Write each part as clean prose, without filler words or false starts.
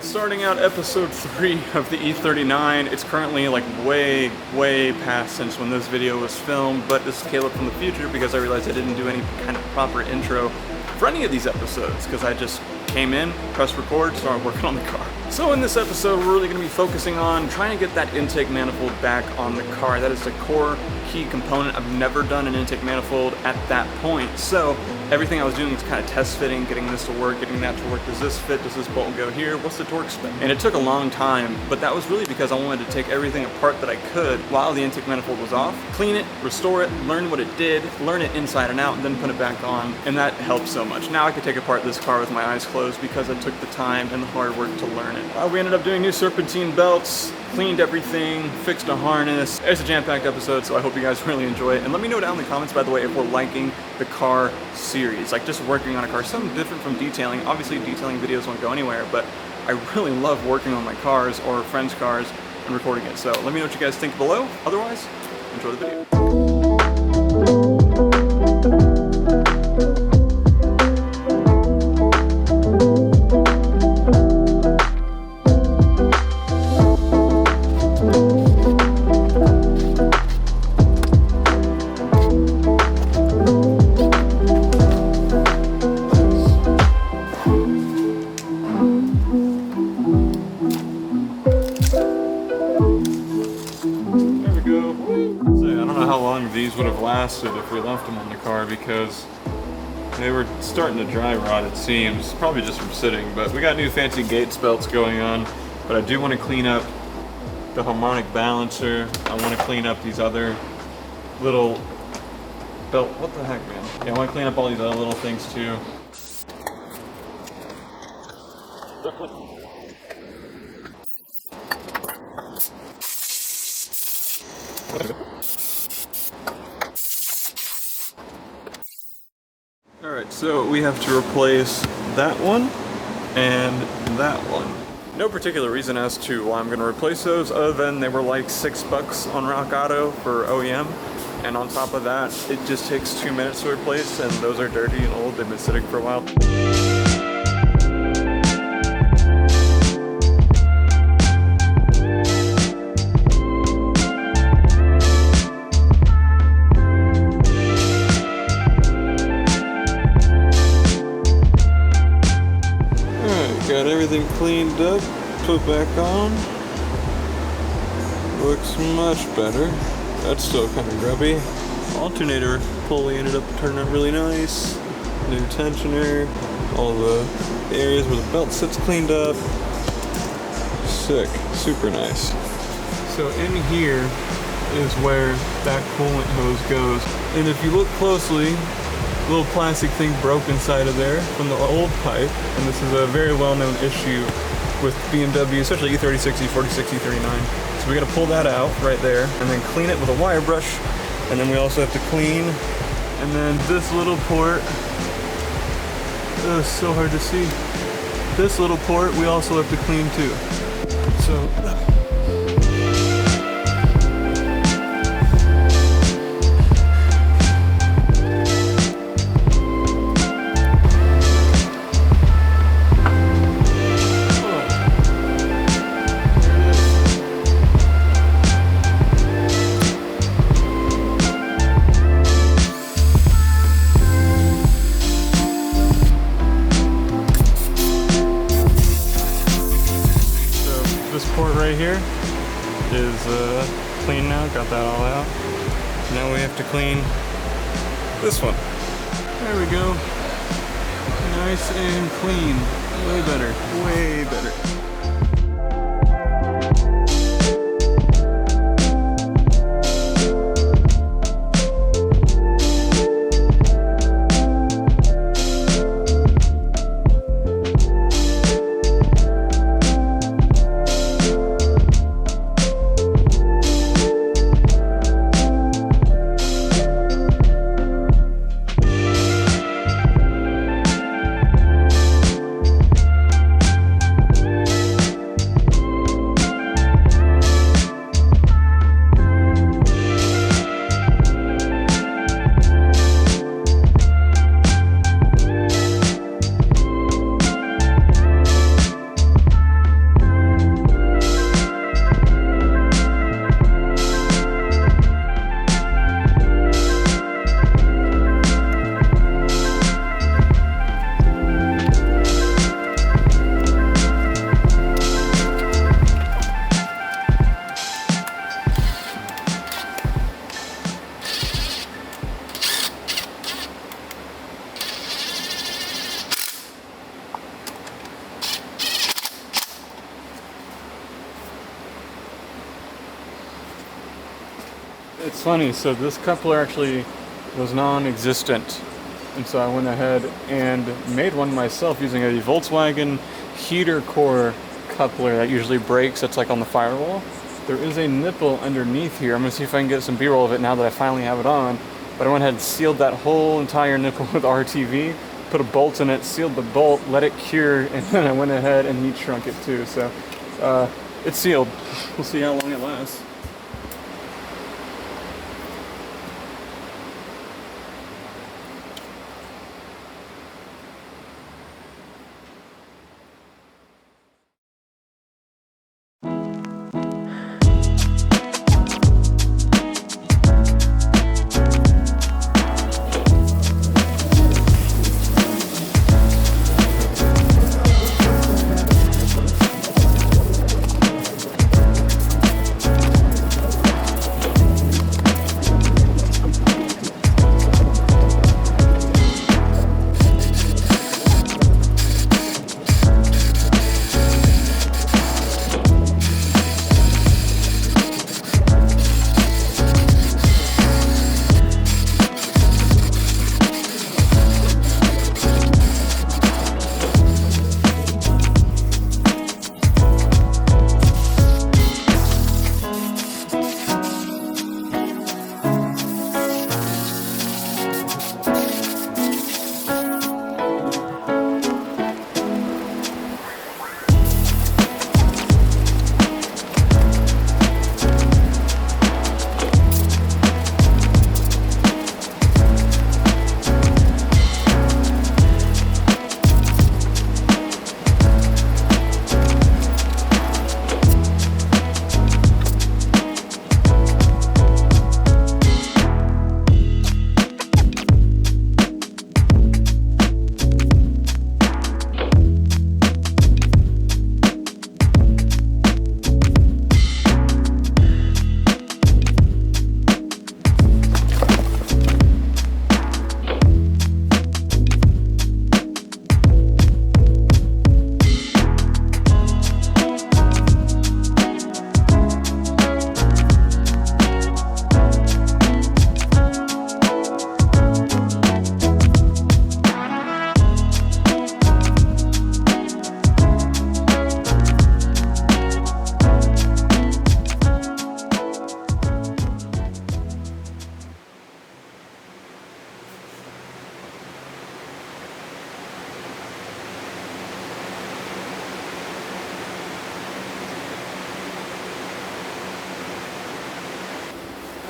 Alright, starting out episode 3 of the E39. It's currently like way past since when this video was filmed, but this is Caleb from the future because I realized I didn't do any kind of proper intro for any of these episodes because I just came in, pressed record, started working on the car. So in this episode, we're really going to be focusing on trying to get that intake manifold back on the car. That is the core key component. I've never done an intake manifold at that point. So everything I was doing was kind of test fitting, getting this to work, getting that to work. Does this fit? Does this bolt go here? What's the torque spec? And it took a long time, but that was really because I wanted to take everything apart that I could while the intake manifold was off, clean it, restore it, learn what it did, learn it inside and out, and then put it back on. And that helped so much. Now I could take apart this car with my eyes closed because I took the time and the hard work to learn it. We ended up doing new serpentine belts, cleaned everything, fixed a harness. It's a jam-packed episode, so I hope you guys really enjoy it. And let me know down in the comments, by the way, if we're liking the car series, like just working on a car, something different from detailing. Obviously, detailing videos won't go anywhere, but I really love working on my cars or friends' cars and recording it. So let me know what you guys think below. Otherwise, enjoy the video. These would have lasted if we left them on the car because they were starting to dry rot, it seems, probably just from sitting. But we got new fancy Gates belts going on, but I do want to clean up the harmonic balancer. I want to clean up these other little belt, what the heck, man? Yeah, I want to clean up all these other little things too. Alright, so we have to replace that one and that one. No particular reason as to why I'm going to replace those other than they were like $6 on Rock Auto for OEM. And on top of that, it just takes 2 minutes to replace, and those are dirty and old. They've been sitting for a while. Got everything cleaned up, put back on. Looks much better. That's still kind of grubby. Alternator pulley ended up turning out really nice. New tensioner. All the areas where the belt sits cleaned up. Sick. Super nice. So in here is where that coolant hose goes. And if you look closely, a little plastic thing broke inside of there from the old pipe, and this is a very well-known issue with BMW, especially E36, E46, E39. So we gotta pull that out right there, and then clean it with a wire brush, and then we also have to clean, and then this little port, it's so hard to see. This little port we also have to clean too. So. Right here is clean now, got that all out. Now we have to clean this one. There we go. Nice and clean. Way better, way better. It's funny, so this coupler actually was non-existent. And so I went ahead and made one myself using a Volkswagen heater core coupler that usually breaks. That's like on the firewall. There is a nipple underneath here. I'm gonna see if I can get some B-roll of it now that I finally have it on. But I went ahead and sealed that whole entire nipple with RTV, put a bolt in it, sealed the bolt, let it cure, and then I went ahead and heat shrunk it too. So it's sealed. We'll see how long it lasts.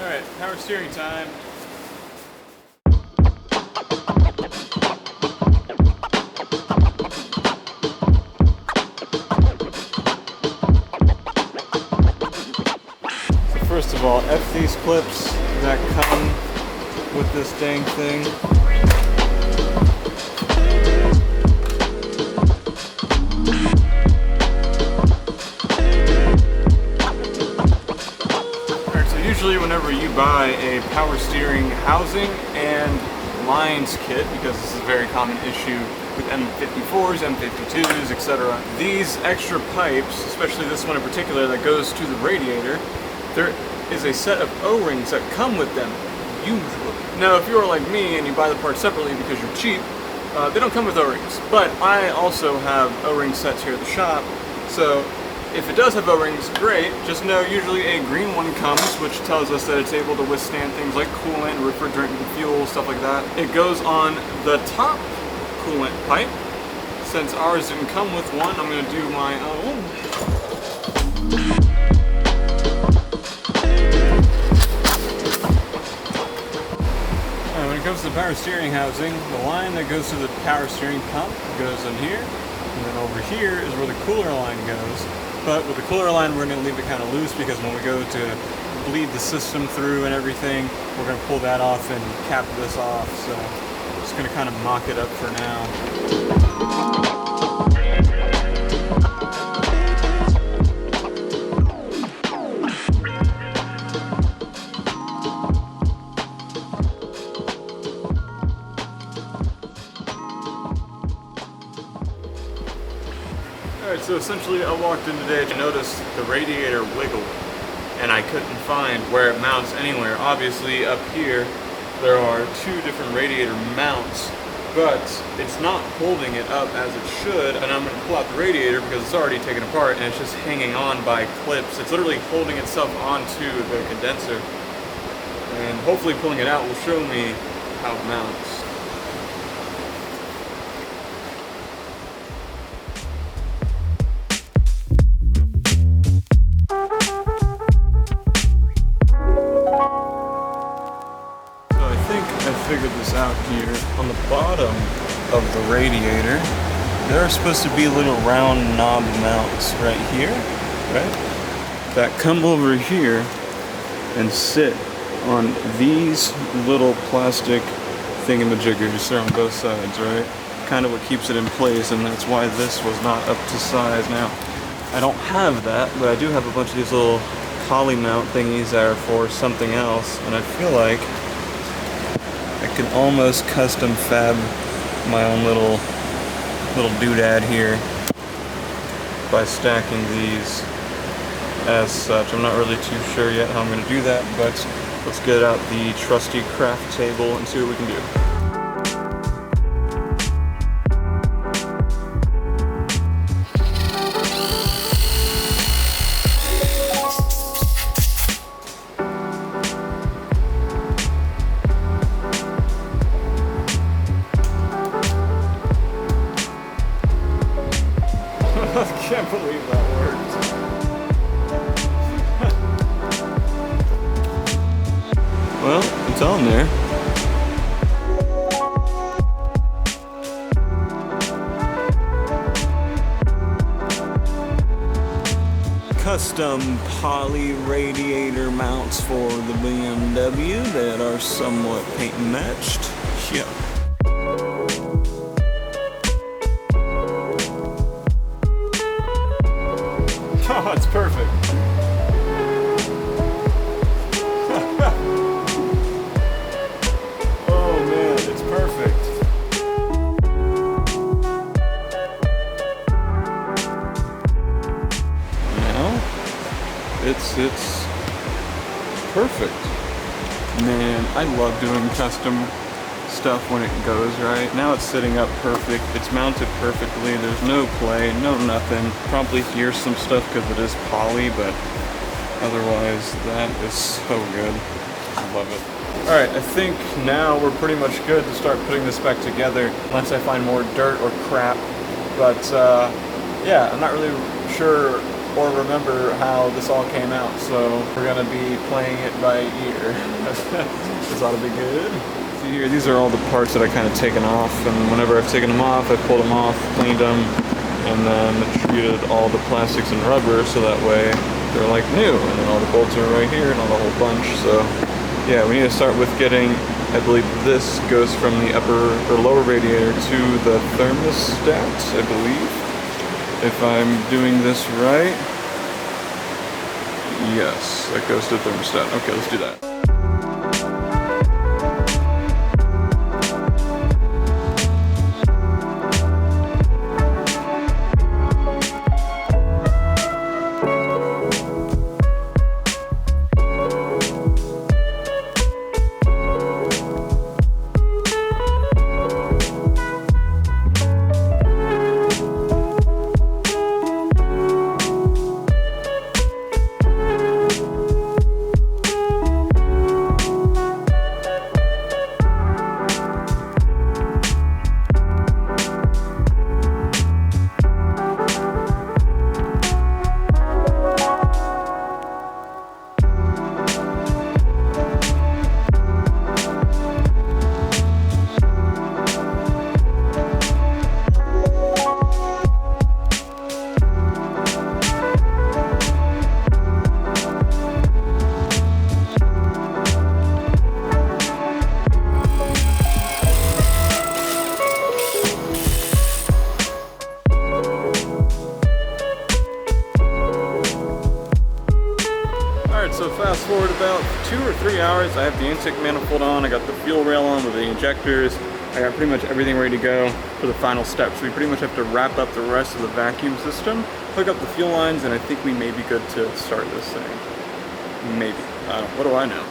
Alright, power steering time. So first of all, F these clips that come with this dang thing. Usually whenever you buy a power steering housing and lines kit, because this is a very common issue with M54s, M52s, etc. These extra pipes, especially this one in particular that goes to the radiator, there is a set of O-rings that come with them, usually. Now if you're like me and you buy the parts separately because you're cheap, they don't come with O-rings. But I also have O-ring sets here at the shop, so if it does have O-rings, great. Just know usually a green one comes, which tells us that it's able to withstand things like coolant, refrigerant, and fuel, stuff like that. It goes on the top coolant pipe. Since ours didn't come with one, I'm going to do my own. When it comes to the power steering housing, the line that goes to the power steering pump goes in here, and then over here is where the cooler line goes. But with the cooler line, we're going to leave it kind of loose because when we go to bleed the system through and everything, we're going to pull that off and cap this off. So I'm just going to kind of mock it up for now. So essentially I walked in today and noticed the radiator wiggle. and I couldn't find where it mounts anywhere. Obviously up here there are two different radiator mounts, but it's not holding it up as it should, and I'm going to pull out the radiator because it's already taken apart and it's just hanging on by clips. It's literally holding itself onto the condenser, and hopefully pulling it out will show me how it mounts. Figured this out here. On the bottom of the radiator, there are supposed to be little round knob mounts right here, right? That come over here and sit on these little plastic thingamajiggers. They're on both sides, right? Kind of what keeps it in place, and that's why this was not up to size. Now, I don't have that, but I do have a bunch of these little poly mount thingies that are for something else, and I feel like I can almost custom fab my own little doodad here by stacking these as such. I'm not really too sure yet how I'm going to do that, but let's get out the trusty craft table and see what we can do. I can't believe that worked. Well, it's on there. Custom poly radiator mounts for the BMW that are somewhat paint matched. Yep. Oh, it's perfect. Oh man, it's perfect. Now, it's perfect. Man, I love doing custom stuff when it goes right. Now it's sitting up perfect. It's mounted perfectly. There's no play, no nothing. Probably hear some stuff because it is poly, but otherwise that is so good. I love it. Alright, I think now we're pretty much good to start putting this back together, unless I find more dirt or crap. But yeah, I'm not really sure or remember how this all came out, so we're gonna be playing it by ear. This ought to be good. See here, these are all the parts that I kind of taken off, and whenever I've taken them off, I pulled them off, cleaned them, and then treated all the plastics and rubber so that way they're like new, and then all the bolts are right here and all the whole bunch. So yeah, we need to start with getting, I believe this goes from the upper or lower radiator to the thermostat, I believe, if I'm doing this right. Yes, that goes to the thermostat. Okay, let's do that. So fast forward about 2 or 3 hours, I have the intake manifold on, I got the fuel rail on with the injectors, I got pretty much everything ready to go for the final steps. We pretty much have to wrap up the rest of the vacuum system, hook up the fuel lines, and I think we may be good to start this thing. Maybe. What do I know?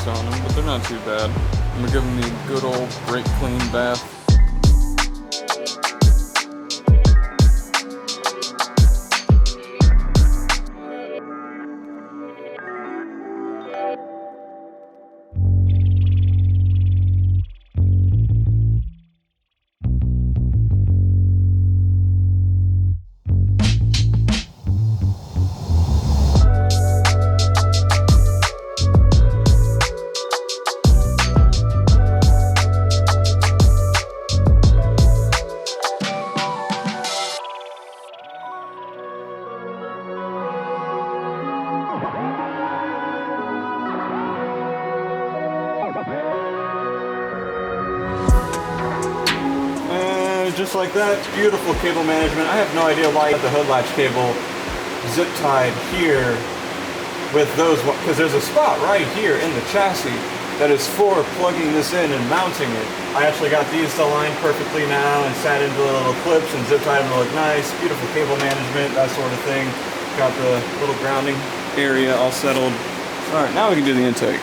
On them, but they're not too bad. I'm gonna give them the good old brake clean bath. Just like that, beautiful cable management. I have no idea why the hood latch cable zip tied here with those, because there's a spot right here in the chassis that is for plugging this in and mounting it. I actually got these to line perfectly now and sat into the little clips and zip tied them to look nice. Beautiful cable management, that sort of thing. Got the little grounding area all settled. All right, now we can do the intake.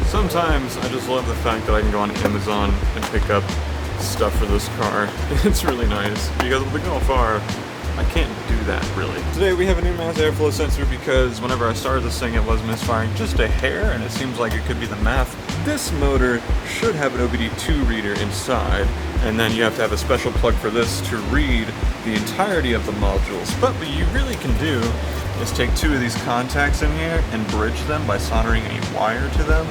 Sometimes I just love the fact that I can go on Amazon and pick up stuff for this car. It's really nice because with the Golf R, I can't do that really. Today we have a new mass airflow sensor because whenever I started this thing it was misfiring just a hair and it seems like it could be the math. This motor should have an OBD2 reader inside and then you have to have a special plug for this to read the entirety of the modules. But what you really can do is take two of these contacts in here and bridge them by soldering a wire to them.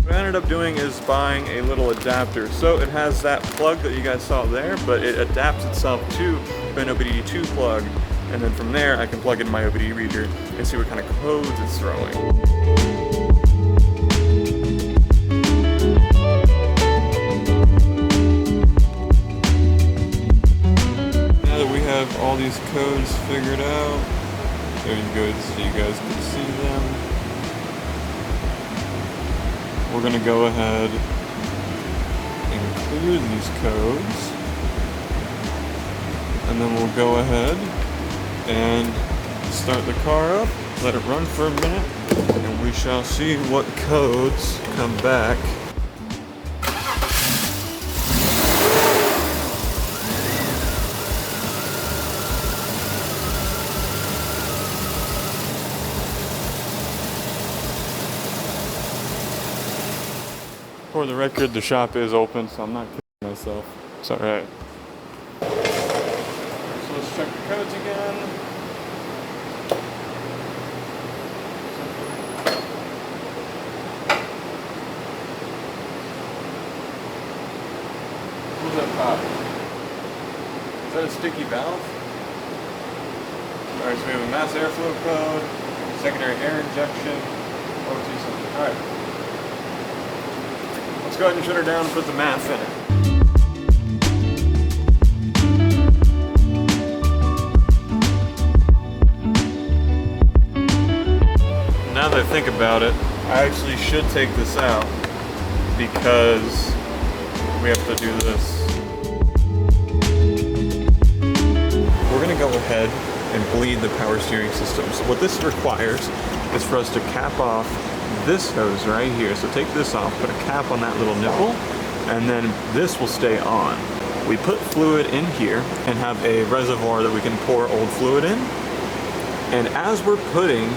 What I ended up doing is buying a little adapter. So it has that plug that you guys saw there, but it adapts itself to an OBD2 plug, and then from there I can plug in my OBD reader and see what kind of codes it's throwing. all these codes figured out. There you go, so you guys can see them. We're gonna go ahead and clear these codes. And then we'll go ahead and start the car up, let it run for a minute, and we shall see what codes come back. For the record, the shop is open, so I'm not kidding myself. It's alright. So let's check the codes again. What's that pop? Is that a sticky valve? Alright, so we have a mass airflow code, secondary air injection, OT something. Alright. Let's go ahead and shut her down and put the math in it. Now that I think about it, I actually should take this out because we have to do this. We're gonna go ahead and bleed the power steering system. So what this requires is for us to cap off this hose right here. So take this off, put a cap on that little nipple, and then this will stay on. We put fluid in here and have a reservoir that we can pour old fluid in. And as we're putting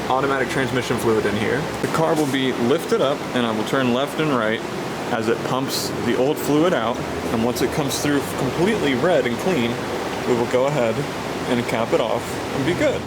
automatic transmission fluid in here, the car will be lifted up and I will turn left and right as it pumps the old fluid out. And once it comes through completely red and clean, we will go ahead and cap it off and be good.